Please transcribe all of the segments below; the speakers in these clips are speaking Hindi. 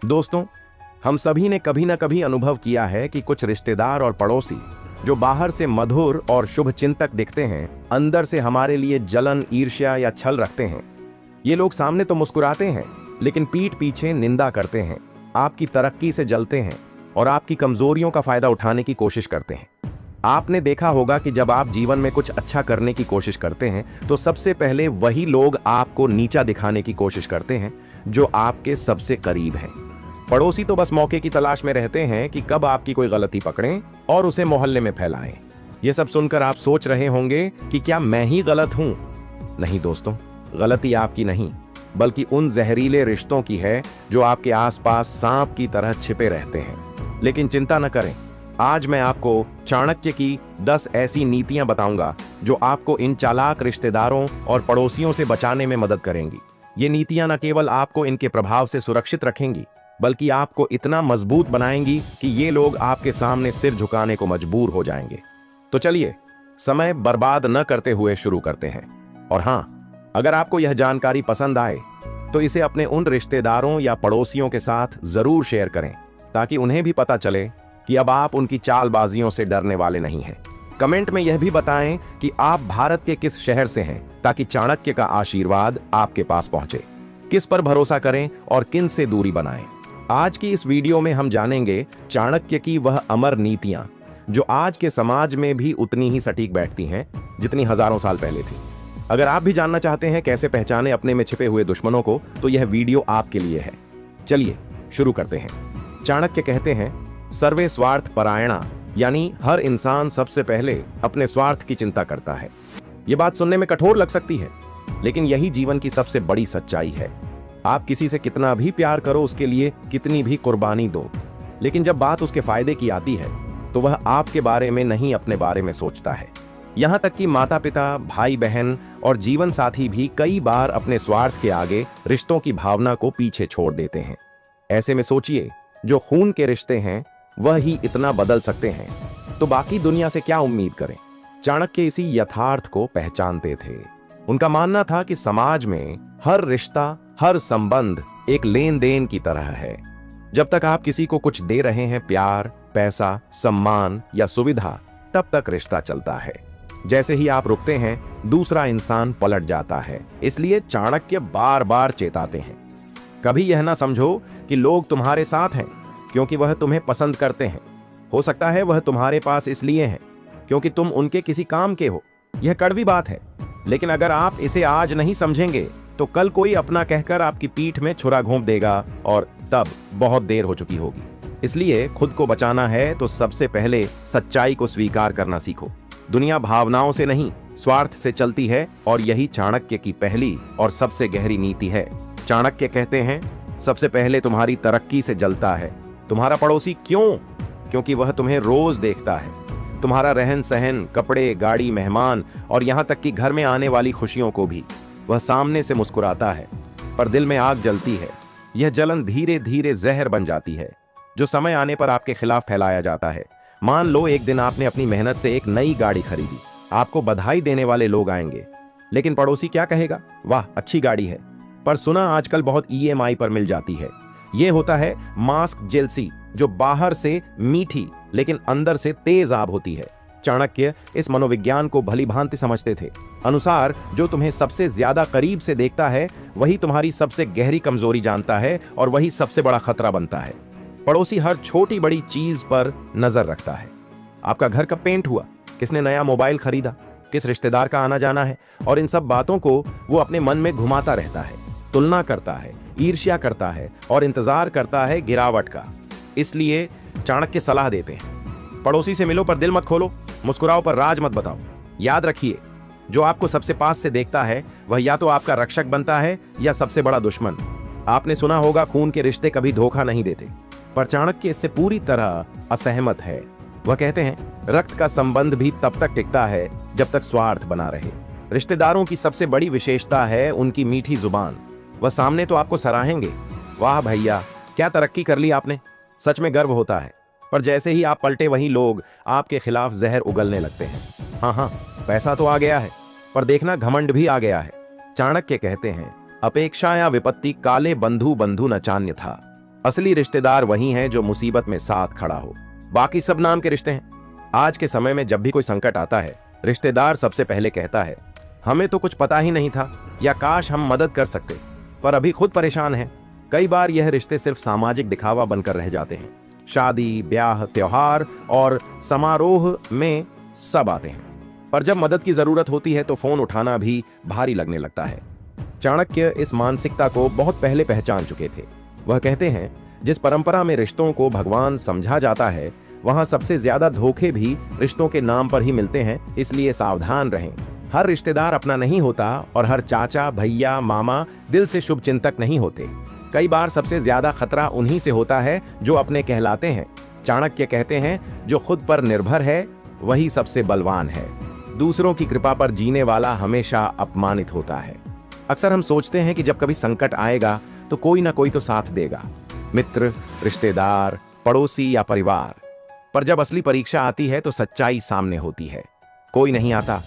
दोस्तों, हम सभी ने कभी न कभी अनुभव किया है कि कुछ रिश्तेदार और पड़ोसी जो बाहर से मधुर और शुभ चिंतक दिखते हैं, अंदर से हमारे लिए जलन, ईर्ष्या या छल रखते हैं। ये लोग सामने तो मुस्कुराते हैं, लेकिन पीठ पीछे निंदा करते हैं, आपकी तरक्की से जलते हैं और आपकी कमजोरियों का फायदा उठाने की कोशिश करते हैं। आपने देखा होगा कि जब आप जीवन में कुछ अच्छा करने की कोशिश करते हैं, तो सबसे पहले वही लोग आपको नीचा दिखाने की कोशिश करते हैं जो आपके सबसे करीब हैं। पड़ोसी तो बस मौके की तलाश में रहते हैं कि कब आपकी कोई गलती पकड़ें और उसे मोहल्ले में फैलाएं। ये सब सुनकर आप सोच रहे होंगे कि क्या मैं ही गलत हूं? नहीं दोस्तों, गलती आपकी नहीं, बल्कि उन जहरीले रिश्तों की है जो आपके आसपास सांप की तरह छिपे रहते हैं। लेकिन चिंता न करें, आज मैं आपको चाणक्य की 10 ऐसी नीतियां बताऊंगा जो आपको इन चालाक रिश्तेदारों और पड़ोसियों से बचाने में मदद करेंगी। ये नीतियां न केवल आपको इनके प्रभाव से सुरक्षित रखेंगी, बल्कि आपको इतना मजबूत बनाएंगी कि ये लोग आपके सामने सिर झुकाने को मजबूर हो जाएंगे। तो चलिए, समय बर्बाद न करते हुए शुरू करते हैं। और हाँ, अगर आपको यह जानकारी पसंद आए तो इसे अपने उन रिश्तेदारों या पड़ोसियों के साथ जरूर शेयर करें, ताकि उन्हें भी पता चले कि अब आप उनकी चालबाजियों से डरने वाले नहीं हैं। कमेंट में यह भी बताएं कि आप भारत के किस शहर से हैं, ताकि चाणक्य का आशीर्वाद आपके पास पहुंचे। किस पर भरोसा करें और किन से दूरी बनाएं। आज की इस वीडियो में हम जानेंगे चाणक्य की वह अमर नीतियां जो आज के समाज में भी उतनी ही सटीक बैठती हैं जितनी हजारों साल पहले थी। अगर आप भी जानना चाहते हैं कैसे पहचाने अपने में छिपे हुए दुश्मनों को, तो यह वीडियो आपके लिए है। चलिए शुरू करते हैं। चाणक्य कहते हैं, सर्वे स्वार्थ परायणा, यानी हर इंसान सबसे पहले अपने स्वार्थ की चिंता करता है। यह बात सुनने में कठोर लग सकती है, लेकिन यही जीवन की सबसे बड़ी सच्चाई है। आप किसी से कितना भी प्यार करो, उसके लिए कितनी भी कुर्बानी दो, लेकिन जब बात उसके फायदे की आती है तो वह आपके बारे में नहीं, अपने बारे में सोचता है। यहां तक कि माता पिता, भाई बहन और जीवन साथी भी कई बार अपने स्वार्थ के आगे रिश्तों की भावना को पीछे छोड़ देते हैं। ऐसे में सोचिए, जो खून के रिश्ते हैं वह ही इतना बदल सकते हैं, तो बाकी दुनिया से क्या उम्मीद करें। चाणक्य इसी यथार्थ को पहचानते थे। उनका मानना था कि समाज में हर रिश्ता, हर संबंध एक लेन देन की तरह है। जब तक आप किसी को कुछ दे रहे हैं, प्यार, पैसा, सम्मान या सुविधा, तब तक रिश्ता चलता है। जैसे ही आप रुकते हैं, दूसरा इंसान पलट जाता है। इसलिए चाणक्य बार बार चेताते हैं, कभी यह ना समझो कि लोग तुम्हारे साथ हैं क्योंकि वह तुम्हें पसंद करते हैं। हो सकता है वह तुम्हारे पास इसलिए हैं क्योंकि तुम उनके किसी काम के हो। यह कड़वी बात है, लेकिन अगर आप इसे आज नहीं समझेंगे तो कल कोई अपना कहकर आपकी पीठ में छुरा घोंप देगा और तब बहुत देर हो चुकी होगी। इसलिए खुद को बचाना है तो सबसे पहले सच्चाई को स्वीकार करना सीखो। दुनिया भावनाओं से नहीं, स्वार्थ से चलती है, और यही चाणक्य की पहली और सबसे गहरी नीति है। चाणक्य कहते हैं, सबसे पहले तुम्हारी तरक्की से जलता है तुम्हारा पड़ोसी। क्यों? क्योंकि वह तुम्हें रोज देखता है, तुम्हारा रहन सहन, कपड़े, गाड़ी, मेहमान और यहां तक कि घर में आने वाली खुशियों को भी। वह सामने से मुस्कुराता है, पर दिल में आग जलती है। यह जलन धीरे धीरे जहर बन जाती है, जो समय आने पर आपके खिलाफ फैलाया जाता है। मान लो एक दिन आपने अपनी मेहनत से एक नई गाड़ी खरीदी, आपको बधाई देने वाले लोग आएंगे, लेकिन पड़ोसी क्या कहेगा? वाह, अच्छी गाड़ी है, पर सुना आजकल बहुत EMI पर मिल जाती है। यह होता है मास्क जेलसी, जो बाहर से मीठी लेकिन अंदर से तेज आग होती है। चाणक्य इस मनोविज्ञान को भली भांति समझते थे। अनुसार जो तुम्हें सबसे ज्यादा करीब से देखता है, वही तुम्हारी सबसे गहरी कमजोरी जानता है और वही सबसे बड़ा खतरा बनता है। पड़ोसी हर छोटी बड़ी चीज पर नजर रखता है। आपका घर कब पेंट हुआ, किसने नया मोबाइल खरीदा, किस रिश्तेदार का आना जाना है, और इन सब बातों को वो अपने मन में घुमाता रहता है, तुलना करता है, ईर्ष्या करता है और इंतजार करता है गिरावट का। इसलिए चाणक्य सलाह देते हैं, पड़ोसी से मिलो पर दिल मत खोलो, मुस्कुराओ पर राज मत बताओ। याद रखिए, जो आपको सबसे पास से देखता है वह या तो आपका रक्षक बनता है या सबसे बड़ा दुश्मन। आपने सुना होगा, खून के रिश्ते कभी धोखा नहीं देते, पर चाणक्य इससे पूरी तरह असहमत है। वह कहते हैं, रक्त का संबंध भी तब तक टिकता है जब तक स्वार्थ बना रहे। रिश्तेदारों की सबसे बड़ी विशेषता है उनकी मीठी जुबान। वह सामने तो आपको सराहेंगे, वाह भैया क्या तरक्की कर ली आपने, सच में गर्व होता है, पर जैसे ही आप पलटे वहीं लोग आपके खिलाफ जहर उगलने लगते हैं। हाँ, पैसा तो आ गया है, पर देखना घमंड भी आ गया है। चाणक्य कहते हैं, अपेक्षा या विपत्ति काले बंधु बंधु न चान्य था। असली रिश्तेदार वही हैं जो मुसीबत में साथ खड़ा हो, बाकी सब नाम के रिश्ते हैं। आज के समय में जब भी कोई संकट आता है, रिश्तेदार सबसे पहले कहता है, हमें तो कुछ पता ही नहीं था, या काश हम मदद कर सकते, पर अभी खुद परेशान हैं। कई बार यह रिश्ते सिर्फ सामाजिक दिखावा बनकर रह जाते हैं। शादी, ब्याह, त्योहार और समारोह में सब आते हैं, पर जब मदद की जरूरत होती है तो फोन उठाना भी भारी लगने लगता है। चाणक्य इस मानसिकता को बहुत पहले पहचान चुके थे। वह कहते हैं, जिस परंपरा में रिश्तों को भगवान समझा जाता है, वहां सबसे ज्यादा धोखे भी रिश्तों के नाम पर ही मिलते हैं, इसलिए सावधान रहें। हर रिश्तेदार अपना नहीं होता और हर चाचा, भैया, मामा दिल से शुभ चिंतक नहीं होते। कई बार सबसे ज्यादा खतरा उन्हीं से होता है जो अपने कहलाते हैं। चाणक्य कहते हैं, जो खुद पर निर्भर है वही सबसे बलवान है। दूसरों की कृपा पर जीने वाला हमेशा अपमानित होता है। अक्सर हम सोचते हैं कि जब कभी संकट आएगा तो कोई ना कोई तो साथ देगा, मित्र, रिश्तेदार, पड़ोसी या परिवार। पर जब असली परीक्षा आती है तो सच्चाई सामने होती है, कोई नहीं आता।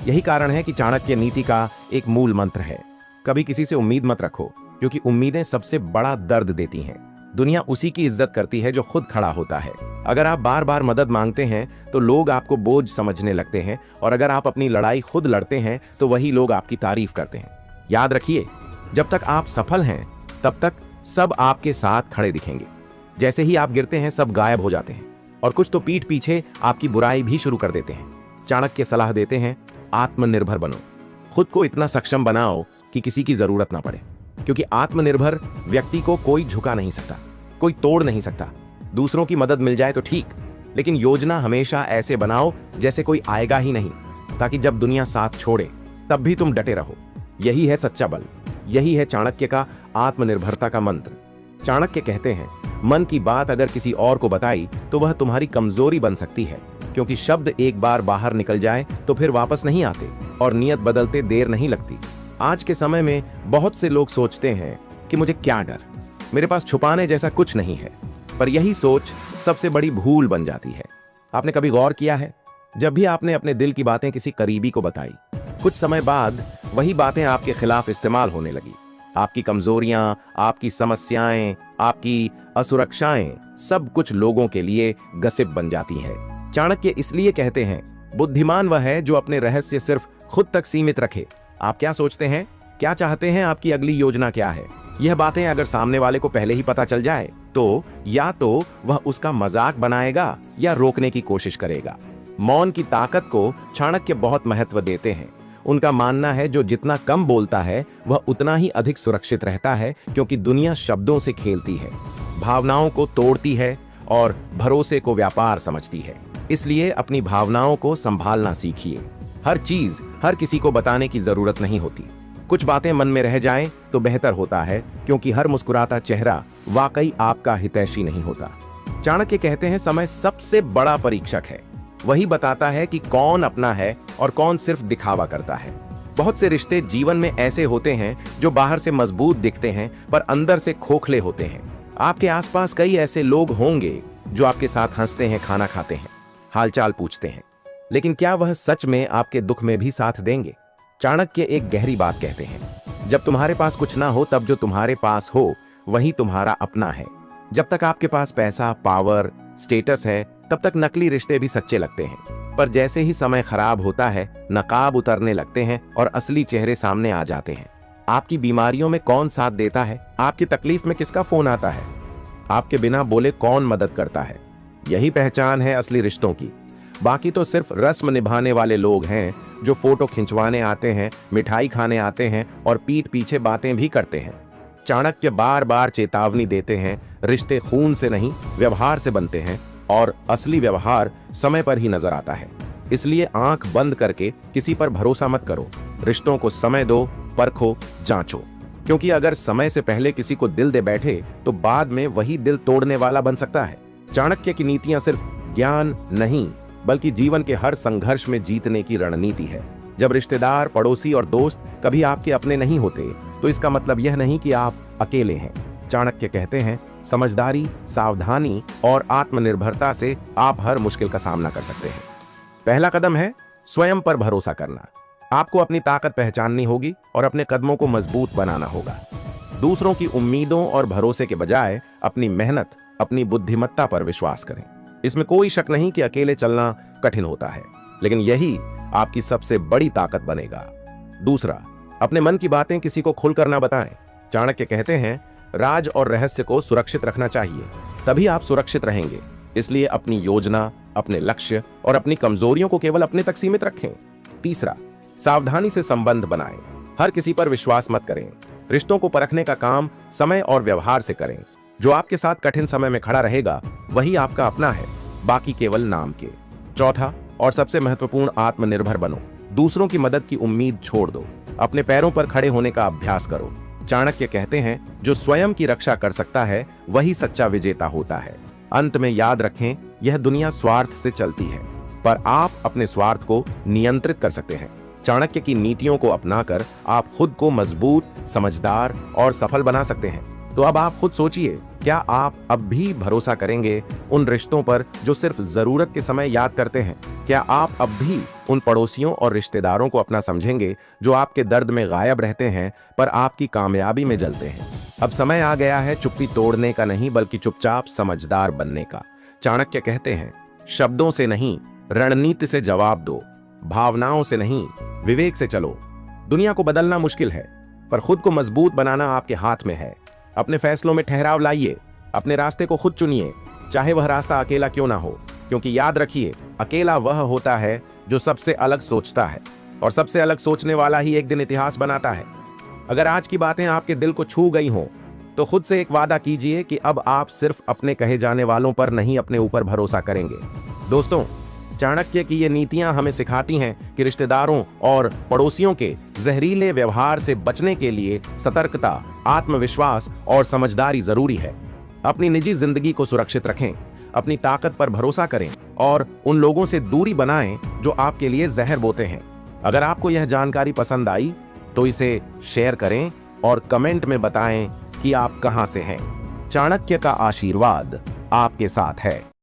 यही कारण है कि चाणक्य नीति का एक मूल मंत्र है, कभी किसी से उम्मीद मत रखो, क्योंकि उम्मीदें सबसे बड़ा दर्द देती हैं। दुनिया उसी की इज्जत करती है जो खुद खड़ा होता है। अगर आप बार बार मदद मांगते हैं तो लोग आपको बोझ समझने लगते हैं, और अगर आप अपनी लड़ाई खुद लड़ते हैं तो वही लोग आपकी तारीफ करते हैं। याद रखिए, जब तक आप सफल हैं तब तक सब आपके साथ खड़े दिखेंगे। जैसे ही आप गिरते हैं सब गायब हो जाते हैं, और कुछ तो पीठ पीछे आपकी बुराई भी शुरू कर देते हैं। चाणक्य सलाह देते हैं, आत्मनिर्भर बनो, खुद को इतना सक्षम बनाओ कि किसी की जरूरत ना पड़े, क्योंकि आत्मनिर्भर व्यक्ति को कोई झुका नहीं सकता, कोई तोड़ नहीं सकता। दूसरों की मदद मिल जाए तो ठीक, लेकिन योजना हमेशा ऐसे बनाओ जैसे कोई आएगा ही नहीं, ताकि जब दुनिया साथ छोड़े तब भी तुम डटे रहो। यही है सच्चा बल, यही है चाणक्य का आत्मनिर्भरता का मंत्र। चाणक्य कहते हैं, मन की बात अगर किसी और को बताई तो वह तुम्हारी कमजोरी बन सकती है, क्योंकि शब्द एक बार बाहर निकल जाए तो फिर वापस नहीं आते, और नियत बदलते देर नहीं लगती। आज के समय में बहुत से लोग सोचते हैं कि मुझे क्या डर, मेरे पास छुपाने जैसा कुछ नहीं है, पर यही सोच सबसे बड़ी भूल बन जाती है। आपने कभी गौर किया है, जब भी आपने अपने दिल की बातें किसी करीबी को बताई, कुछ समय बाद वही बातें आपके खिलाफ इस्तेमाल होने लगी। आपकी कमजोरियां, आपकी समस्याएं, आपकी असुरक्षाएं, सब कुछ लोगों के लिए गसिप बन जाती है। चाणक्य इसलिए कहते हैं, बुद्धिमान वह है जो अपने रहस्य सिर्फ खुद तक सीमित रखे। आप क्या सोचते हैं, क्या चाहते हैं, आपकी अगली योजना क्या है? यह बातें अगर सामने वाले को पहले ही पता चल जाए तो या तो वह उसका मजाक बनाएगा या रोकने की कोशिश करेगा। मौन की ताकत को चाणक्य बहुत महत्व देते हैं। उनका मानना है, जो जितना कम बोलता है वह उतना ही अधिक सुरक्षित रहता है, क्योंकि दुनिया शब्दों से खेलती है, भावनाओं को तोड़ती है और भरोसे को व्यापार समझती है। इसलिए अपनी भावनाओं को संभालना सीखिए। हर चीज हर किसी को बताने की जरूरत नहीं होती। कुछ बातें मन में रह जाएं तो बेहतर होता है, क्योंकि हर मुस्कुराता चेहरा वाकई आपका हितैषी नहीं होता। चाणक्य कहते हैं, समय सबसे बड़ा परीक्षक है। वही बताता है कि कौन अपना है और कौन सिर्फ दिखावा करता है। बहुत से रिश्ते जीवन में ऐसे होते हैं जो बाहर से मजबूत दिखते हैं पर अंदर से खोखले होते हैं। आपके आसपास कई ऐसे लोग होंगे जो आपके साथ हंसते हैं, खाना खाते हैं, हालचाल पूछते हैं, लेकिन क्या वह सच में आपके दुख में भी साथ देंगे? चाणक्य एक गहरी बात कहते हैं, जब तुम्हारे पास कुछ ना हो तब जो तुम्हारे पास हो वही तुम्हारा अपना है। जब तक आपके पास पैसा, पावर, स्टेटस है, तब तक नकली रिश्ते भी सच्चे लगते हैं, पर जैसे ही समय खराब होता है, नकाब उतरने लगते हैं और असली चेहरे सामने आ जाते हैं। आपकी बीमारियों में कौन साथ देता है? आपकी तकलीफ में किसका फोन आता है? आपके बिना बोले कौन मदद करता है? यही पहचान है असली रिश्तों की। बाकी तो सिर्फ रस्म निभाने वाले लोग हैं, जो फोटो खिंचवाने आते हैं, मिठाई खाने आते हैं और पीठ पीछे बातें भी करते हैं। चाणक्य बार बार चेतावनी देते हैं, रिश्ते खून से नहीं व्यवहार से बनते हैं, और असली व्यवहार समय पर ही नजर आता है। इसलिए आंख बंद करके किसी पर भरोसा मत करो। रिश्तों को समय दो, परखो, जांचो, क्योंकि अगर समय से पहले किसी को दिल दे बैठे तो बाद में वही दिल तोड़ने वाला बन सकता है। चाणक्य की नीतियां सिर्फ ज्ञान नहीं, बल्कि जीवन के हर संघर्ष में जीतने की रणनीति है। जब रिश्तेदार, पड़ोसी और दोस्त कभी आपके अपने नहीं होते तो इसका मतलब यह नहीं कि आप अकेले हैं। चाणक्य कहते हैं, समझदारी, सावधानी और आत्मनिर्भरता से आप हर मुश्किल का सामना कर सकते हैं। पहला कदम है स्वयं पर भरोसा करना। आपको अपनी ताकत पहचाननी होगी और अपने कदमों को मजबूत बनाना होगा। दूसरों की उम्मीदों और भरोसे के बजाय अपनी मेहनत, अपनी बुद्धिमत्ता पर विश्वास करें। इसमें कोई शक नहीं कि अकेले चलना कठिन होता है, लेकिन यही आपकी सबसे बड़ी ताकत बनेगा। दूसरा, अपने मन की बातें किसी को खुलकर ना बताएं। चाणक्य कहते हैं, राज और रहस्य को सुरक्षित रखना चाहिए, तभी आप सुरक्षित रहेंगे। इसलिए अपनी योजना, अपने लक्ष्य और अपनी कमजोरियों को केवल अपने तक सीमित रखें। तीसरा, सावधानी से संबंध बनाएं। हर किसी पर विश्वास मत करें। रिश्तों को परखने का काम समय और व्यवहार से करें। जो आपके साथ कठिन समय में खड़ा रहेगा वही आपका अपना है, बाकी केवल नाम के। चौथा और सबसे महत्वपूर्ण, आत्मनिर्भर बनो। दूसरों की मदद की उम्मीद छोड़ दो। अपने पैरों पर खड़े होने का अभ्यास करो। चाणक्य कहते हैं, जो स्वयं की रक्षा कर सकता है वही सच्चा विजेता होता है। अंत में याद रखें, यह दुनिया स्वार्थ से चलती है, पर आप अपने स्वार्थ को नियंत्रित कर सकते हैं। चाणक्य की नीतियों को अपनाकर आप खुद को मजबूत, समझदार और सफल बना सकते हैं। तो अब आप खुद सोचिए, क्या आप अब भी भरोसा करेंगे उन रिश्तों पर जो सिर्फ जरूरत के समय याद करते हैं? क्या आप अब भी उन पड़ोसियों और रिश्तेदारों को अपना समझेंगे जो आपके दर्द में गायब रहते हैं पर आपकी कामयाबी में जलते हैं? अब समय आ गया है चुप्पी तोड़ने का नहीं, बल्कि चुपचाप समझदार बनने का। चाणक्य कहते हैं, शब्दों से नहीं, रणनीति से जवाब दो। भावनाओं से नहीं, विवेक से चलो। दुनिया को बदलना मुश्किल है, पर खुद को मजबूत बनाना आपके हाथ में है। अपने फैसलों में ठहराव लाइए, अपने रास्ते को खुद चुनिए, चाहे वह रास्ता अकेला क्यों ना हो। क्योंकि याद रखिए, अकेला वह होता है जो सबसे अलग सोचता है, और सबसे अलग सोचने वाला ही एक दिन इतिहास बनाता है। अगर आज की बातें आपके दिल को छू गई हों, तो खुद से एक वादा कीजिए कि अब आप सिर्फ अपने कहे जाने वालों पर नहीं, अपने ऊपर भरोसा करेंगे। दोस्तों, चाणक्य की ये नीतियां हमें सिखाती हैं कि रिश्तेदारों और पड़ोसियों के जहरीले व्यवहार से बचने के लिए सतर्कता, आत्मविश्वास और समझदारी जरूरी है। अपनी निजी जिंदगी को सुरक्षित रखें, अपनी ताकत पर भरोसा करें और उन लोगों से दूरी बनाएं जो आपके लिए जहर बोते हैं। अगर आपको यह जानकारी पसंद आई तो इसे शेयर करें और कमेंट में बताएं कि आप कहां से हैं। चाणक्य का आशीर्वाद आपके साथ है।